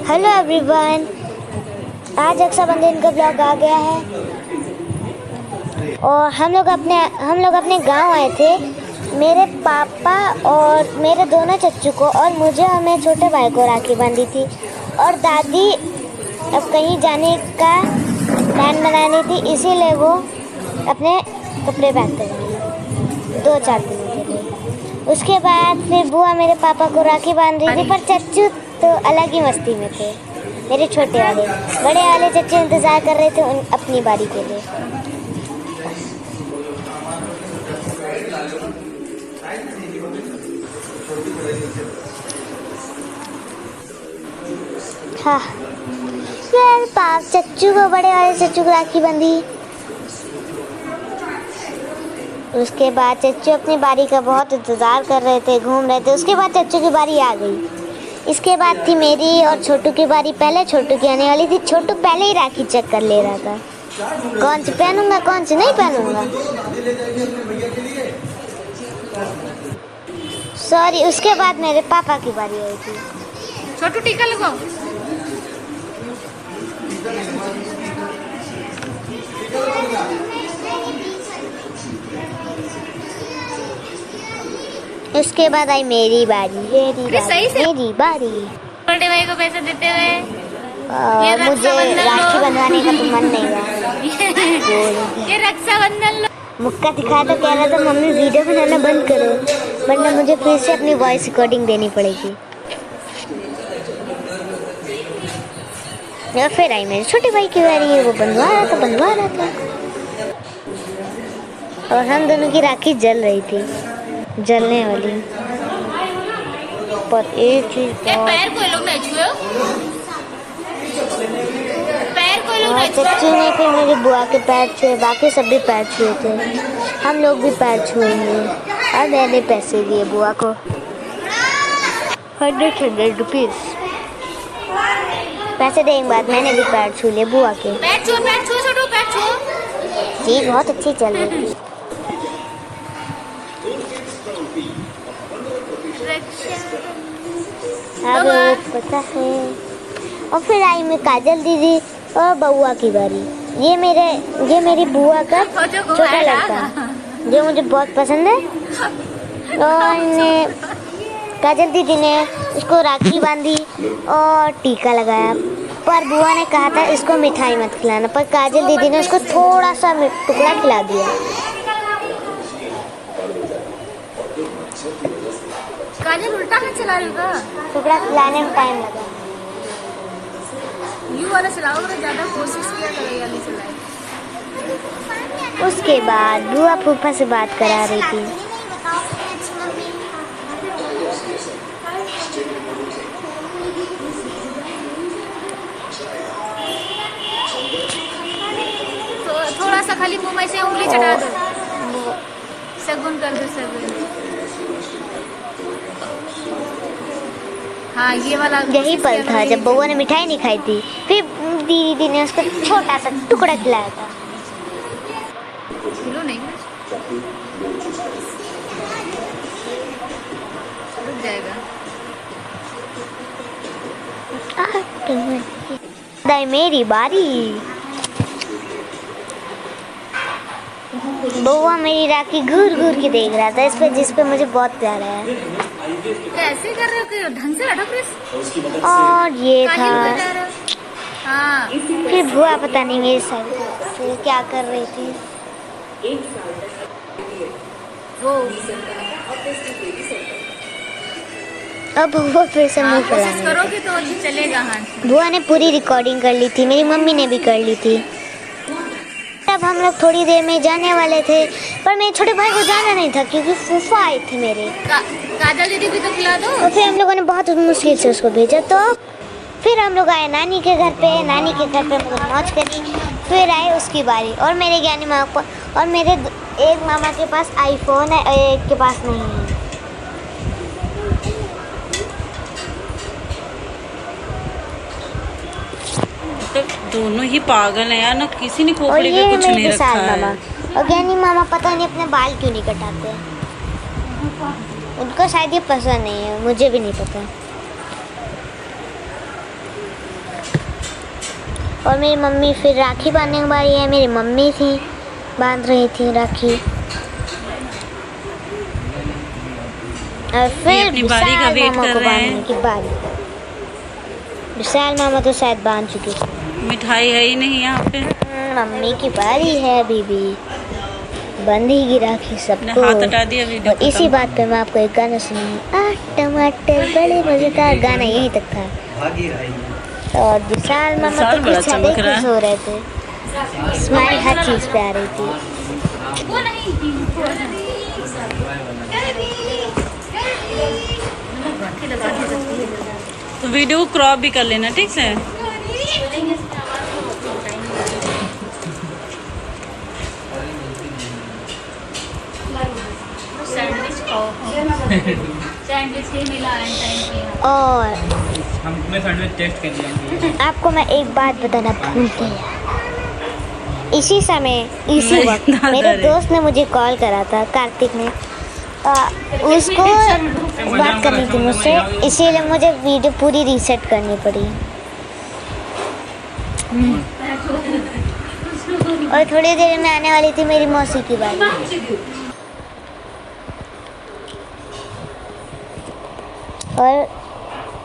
Hello everyone, आज रक्षाबंधन का blog आ गया है और हम लोग अपने गांव आए थे। मेरे पापा और मेरे दोनों चच्चू को और मुझे और मेरे छोटे भाई को राखी बांधी थी और दादी अब कहीं जाने का प्लान बना रही थी, इसीलिए वो अपने कपड़े पैक कर रही 2-4 दिनों के लिए। उसके बाद फिर बुआ मेरे पापा को राखी बांध रही थी, पर चच्चू तो अलग ही मस्ती में थे। मेरे छोटे वाले बड़े वाले चच्चू इंतज़ार कर रहे थे अपनी बारी के लिए। हाँ यार, चच्चू को बड़े वाले चच्चू को राखी बंधी। उसके बाद चच्चू अपनी बारी का बहुत इंतज़ार कर रहे थे, घूम रहे थे। उसके बाद चच्चू की बारी आ गई। इसके बाद थी मेरी और छोटू की बारी। पहले छोटू की आने वाली थी। छोटू पहले ही राखी चेक कर ले रहा था, कौन सी पहनूंगा कौन सी नहीं पहनूंगा। सॉरी, उसके बाद मेरे पापा की बारी आई थी। छोटू टीका लगाओ। उसके बाद आई मेरी बारी। मेरी बारी। छोटे भाई को पैसे देते हुए मुझे राखी बंधवाने का तो मन नहीं रहा। ये रक्षाबंधन मुक्का दिखाया तो कह रहा था मम्मी वीडियो बनाना बंद करो, वरना मुझे फिर से अपनी वॉइस रिकॉर्डिंग देनी पड़ेगी। और फिर आई मेरे छोटे भाई की बारी। वो बनवा रहा था और हम दोनों की राखी जल रही थी, जलने वाली। पर एक चीज पैर कोई लोग नहीं छुए, पैर कोई लोग नहीं छुए। चच्चू ने फिर मेरी बुआ के पैर छुए, बाकी सब भी पैर छुए थे। हम लोग भी पैर छुएंगे और मैंने पैसे दिए बुआ को 100 रुपीज़। पैसे देने के बाद मैंने भी पैर छू लिए बुआ के। पैर छू छोटू, पैर छू। चीज बहुत अच्छी चल रही थी। अब पता है। और फिर आई मैं काजल दीदी और बउआ की बारी। ये मेरी बुआ का छोटा लड़का जो मुझे बहुत पसंद है। और काजल दीदी ने उसको राखी बांधी और टीका लगाया, पर बुआ ने कहा था इसको मिठाई मत खिलाना, पर काजल दीदी ने उसको थोड़ा सा टुकड़ा खिला दिया। काजल उल्टा हाथ चला रही होगा, टुकड़ा खिलाने में टाइम लगा। यू वाला चलाओ, ज्यादा कोशिश किया करो वाली चलाए। उसके बाद बुआ फूफा से बात करा रही थी। तो थोड़ा सा खाली मुंह में से उंगली चढ़ा दो, शगुन कर दो, शगुन। हाँ, ये वाला यही पल था जब बउआ ने मिठाई नहीं खाई थी, फिर दीदी ने उसको छोटा सा टुकड़ा खिलाया था। खिलो नहीं, रुक जाएगा। मेरी बारी। बउआ मेरी राखी घूर घूर के देख रहा था, जिस पे मुझे बहुत प्यार है। ऐसे कर रहे हो कि ढंग से बैठो प्लीज। और ये था। हाँ, फिर बुआ पता नहीं मेरे साथ फिर क्या कर रही थी। वो अब बुआ फिर से मुँह कोशिश फैलाने करोगे तो चलेगा। हाँ, बुआ ने पूरी रिकॉर्डिंग कर ली थी, मेरी मम्मी ने भी कर ली थी। अब हम लोग थोड़ी देर में जाने वाले थे, पर मेरे छोटे भाई को जाना नहीं था क्योंकि फूफा आए थे मेरे। काजल दीदी भी तो खिला दो। और फिर हम लोगों ने बहुत मुश्किल से उसको भेजा। तो फिर हम लोग आए नानी के घर पे। नानी के घर पे बहुत मौज करी। फिर आए उसकी बारी और मेरे ज्ञानी मामा को। और मेरे एक मामा के पास आईफोन है और एक के पास नहीं है। दोनों ही पागल हैं यार, ना किसी ने खोपड़ी पे कुछ नहीं रखा है। और ज्ञानी मामा पता नहीं अपने बाल क्यों नहीं कटाते। उनको शायद ये पसंद नहीं है, मुझे भी नहीं पता। और मेरी मम्मी फिर राखी बांधने की बारी है, मेरी मम्मी थी बांध रही थी राखी। और फिर अपनी बारी का विशाल वेट मामा कर को रहे बांधने हैं। की बारी। विशाल मामा तो शायद बांध चुके हैं। मिठाई है ही नहीं यहाँ पे। मम्मी की बारी है अभी भी, बंधेगी राखी सबको। हाथ हटा दिया, वीडियो और इसी बात पे मैं आपको एक गाना सुनाऊंगी। टमाटर बड़े मजेदार, गाना यही तक था। और विशाल मामा विशाल तो बड़ा कुछ ज्यादा ही चमक रहा है। खुश हो रहे थे, स्माइल हर चीज पे आ रही थी। वो नहीं तो वीडियो को क्रॉप भी कर लेना, ठीक है। सैंडविच खाओ, सैंडविच ही मिला है टाइम पे। और हमने सैंडविच टेस्ट कर लिया। आपको मैं एक बात बताना भूल गया। इसी समय इसी वक्त मेरे दोस्त ने मुझे कॉल करा था, कार्तिक ने। उसको बात करनी थी मुझसे, इसीलिए मुझे वीडियो पूरी रीसेट करनी पड़ी। और थोड़ी देर में आने वाली थी मेरी मौसी की बारी। और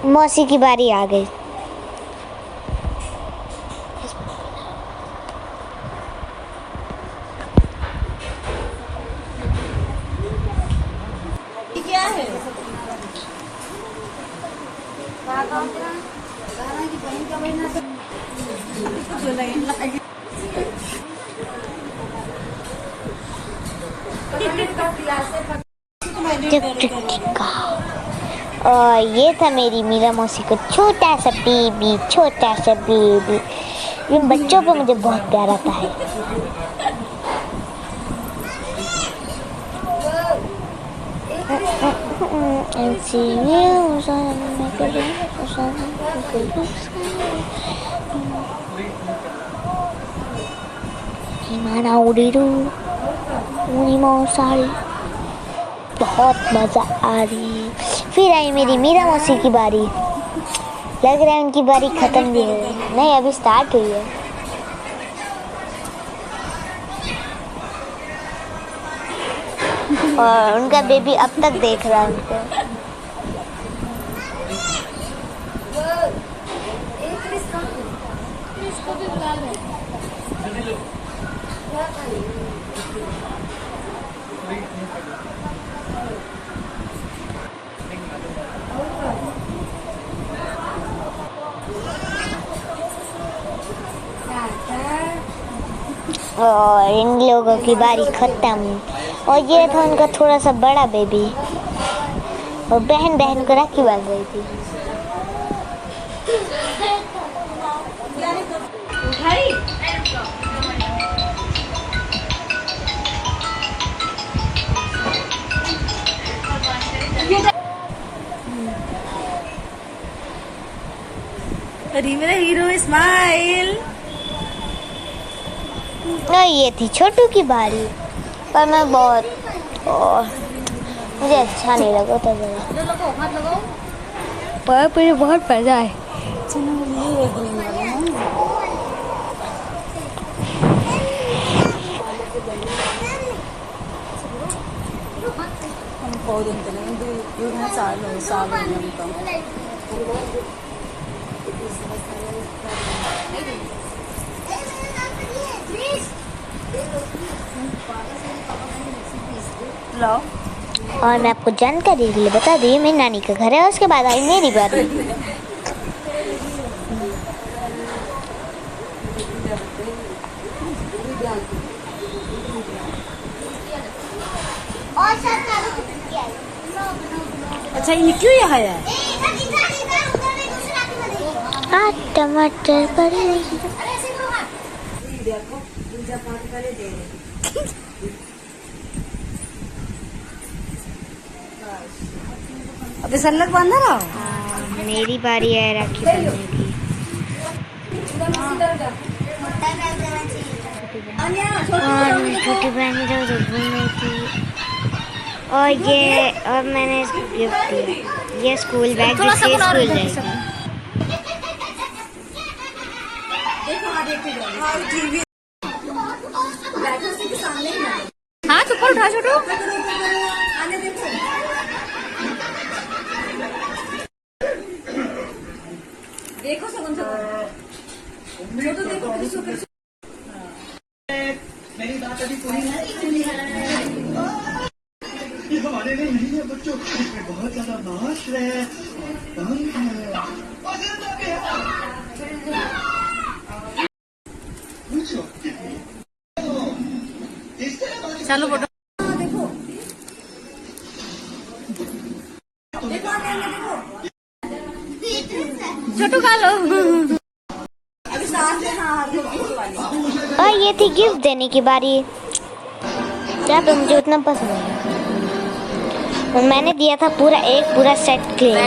मौसी की बारी आ गई। और ये था मेरी मीरा मौसी को छोटा सा बेबी, छोटा सा बेबी। ये बच्चों पे मुझे बहुत प्यार आता है। बहुत मज़ा आ रही है। फिर आई मेरी मीरा मौसी की बारी। लग रहा है उनकी बारी ख़त्म भी है, नहीं अभी स्टार्ट हुई है। और उनका बेबी अब तक देख रहा है उनको। और इन लोगों की बारी खत्म। और ये था उनका थोड़ा सा बड़ा बेबी, और बहन बहन को राखी बांध रही थी। अरे मेरा हीरो स्माइल। और ये थी छोटू की बारी, पर मैं बहुत मुझे अच्छा नहीं लगा था ज़रा, पर मुझे बहुत मज़ा आया। और मैं आपको जानकारी के लिए बता दी, मेरी नानी का घर है, उसके बाद आई मेरी बारी। अच्छा ये क्यों यहाँ है? टमाटर पड़े। अबे सल्लक बांधा रहा। मेरी बारी है राखी बांधने की। और मेरी छोटी बहन जो घूमने थी। और मैंने इसको गिफ्ट दिया, ये स्कूल बैग जिससे स्कूल जाएगी। हाथ ऊपर उठा छोटू। देखो सगुन छोटू देखो कृष्ण मेरी बात अभी पूरी नहीं ये हमारे लिए नहीं है बच्चों, इसमें बहुत ज्यादा मांस है, चलो फोटो छोटू खा लो। और ये थी गिफ्ट देने की बारी। क्या तो मुझे उतना पसंद है, मैंने दिया था पूरा सेट क्ले।